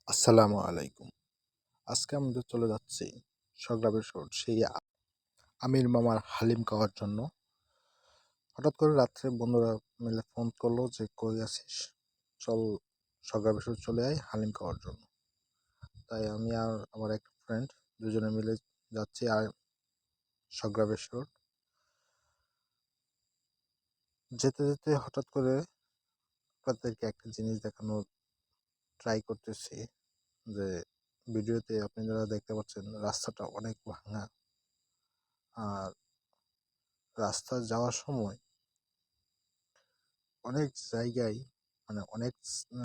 আসসালামু আলাইকুম। আজকে আমাদের চলে যাচ্ছি সগ্রাবের শহর সেই আমির মামার হালিম খাওয়ার জন্য। হঠাৎ করে রাত্রে বন্ধুরা মিলে ফোন করলো যে কই আছিস, চল সগ্রাবের শহর চলে আয় হালিম খাওয়ার জন্য। তাই আমি আর আমার এক ফ্রেন্ড দুজনে মিলে যাচ্ছি আর সগ্রাবের শহর। যেতে যেতে হঠাৎ করে আপনাদেরকে একটা জিনিস দেখানোর ট্রাই করতেছি যে ভিডিওতে আপনারা দেখতে পাচ্ছেন রাস্তাটা অনেক ভাঙা। আর রাস্তা যাওয়ার সময় অনেক জায়গায় অনেক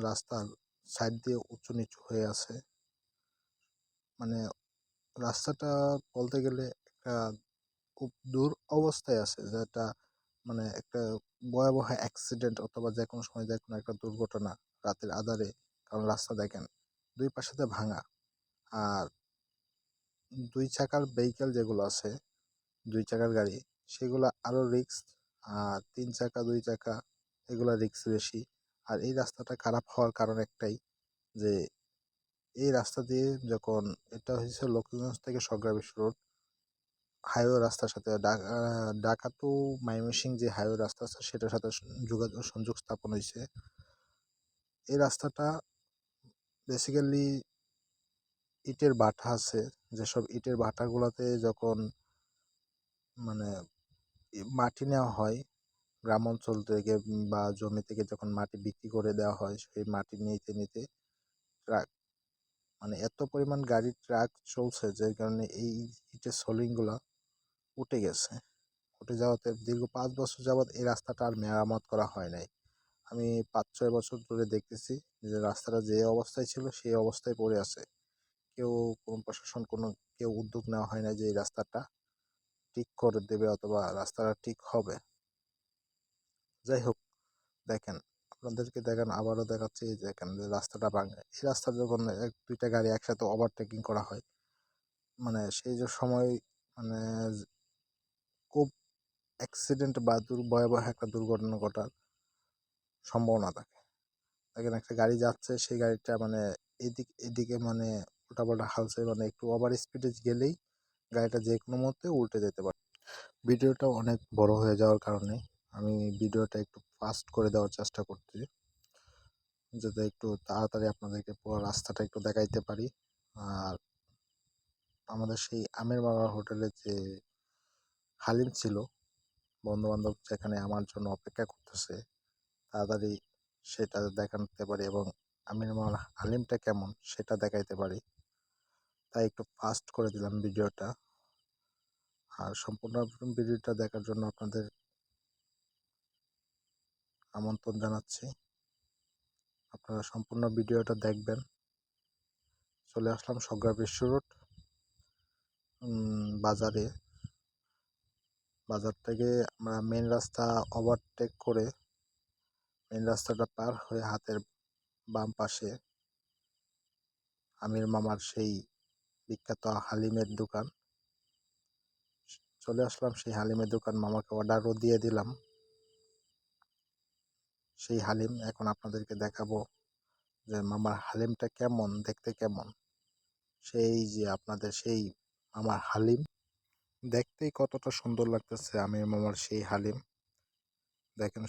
রাস্তার সাইড দিয়ে উঁচু নিচু হয়ে আছে। মানে রাস্তাটা বলতে গেলে একটা খুব দূর অবস্থায় আছে, যেটা একটা ভয়াবহ অ্যাক্সিডেন্ট অথবা যে কোনো সময় যে কোনো একটা দুর্ঘটনা রাতের আধারে। কারণ রাস্তা দেখেন দুই পাশেতে ভাঙা। আর দুই চাকার ভেহিকেল যেগুলো আছে, দুই চাকার গাড়ি, সেগুলো আরো রিস্ক। আর তিন চাকা দুই চাকা এগুলা রিস্ক বেশি। আর এই রাস্তাটা খারাপ হওয়ার কারণ একটাই, যে এই রাস্তা দিয়ে যখন এটা হয়েছে লক্ষ্মীগঞ্জ থেকে সগ্রাবেশ রোড হাইওয়ে রাস্তার সাথে ঢাকা টু ময়মনসিংহ যে হাইওয়ে রাস্তা আছে সেটার সাথে যোগাযোগ সংযোগ স্থাপন হয়েছে। এই রাস্তাটা বেসিক্যালি ইটের ভাটা আছে, যেসব ইটের ভাটাগুলোতে যখন মানে মাটি নেওয়া হয় গ্রাম অঞ্চল থেকে বা জমি থেকে, যখন মাটি বিক্রি করে দেওয়া হয় সেই মাটি নিতে নিতে ট্রাক এত পরিমাণ গাড়ি ট্রাক চলছে যে কারণে এই ইটের সোলিংগুলা উঠে গেছে। উঠে যাওয়াতে দীর্ঘ 5 বছর যাবৎ এই রাস্তাটা আর মেরামত করা হয় নাই। আমি 5-6 বছর ধরে দেখতেছি যে রাস্তাটা যে অবস্থায় ছিল সেই অবস্থায় পড়ে আছে। কোনো প্রশাসন কেউ উদ্যোগ নেওয়া হয় না যে এই রাস্তাটা ঠিক করে দেবে অথবা রাস্তাটা ঠিক হবে। যাই হোক, দেখেন আপনাদেরকে আবারও দেখাচ্ছি, দেখেন যে রাস্তাটা ভাঙে। এই রাস্তা যখন দুইটা গাড়ি একসাথে ওভারটেকিং করা হয়, সেই যে সময় মানে খুব অ্যাক্সিডেন্ট বা ভয়াবহ একটা দুর্ঘটনা ঘটার সম্ভাবনা থাকে। দেখেন একটা গাড়ি যাচ্ছে, সেই গাড়িটা এদিকে উল্টাপাল্টা হালছে, একটু ওভার স্পিডে গেলেই গাড়িটা যে কোনো মুহূর্তে উল্টে যেতে পারে। ভিডিওটা অনেক বড় হয়ে যাওয়ার কারণে আমি ভিডিওটা একটু ফাস্ট করে দেওয়ার চেষ্টা করছি, যাতে একটু তাড়াতাড়ি আপনাদেরকে পুরো রাস্তাটা একটু দেখাইতে পারি। আর আমাদের সেই আমির মামার হোটেলে যে হালিম ছিল, বন্ধু বান্ধব যেখানে আমার জন্য অপেক্ষা করতেছে, তাড়াতাড়ি সেটা দেখাতে পারি এবং আমির মামার হালিমটা কেমন সেটা দেখাইতে পারি। তাই একটু ফাস্ট করে দিলাম ভিডিওটা। আর সম্পূর্ণ ভিডিওটা দেখার জন্য আপনাদের আমন্ত্রণ জানাচ্ছি। আপনারা সম্পূর্ণ ভিডিওটা দেখবেন। চলে আসলাম সগ্রাম বিশ্ব রোড বাজারে। বাজার থেকে আমরা মেন রাস্তা ওভারটেক করে মেন রাস্তাটা পার হয়ে হাতের বাম পাশে আমির মামার সেই বিখ্যাত হালিমের দোকান। চলে আসলাম সেই হালিমের দোকান, মামাকে অর্ডারও দিয়ে দিলাম সেই হালিম। এখন আপনাদেরকে দেখাবো যে মামার হালিমটা কেমন, দেখতে কেমন। সেই যে আপনাদের সেই মামার হালিম দেখতেই কতটা সুন্দর লাগতেছে আমির মামার সেই হালিম, দেখেন।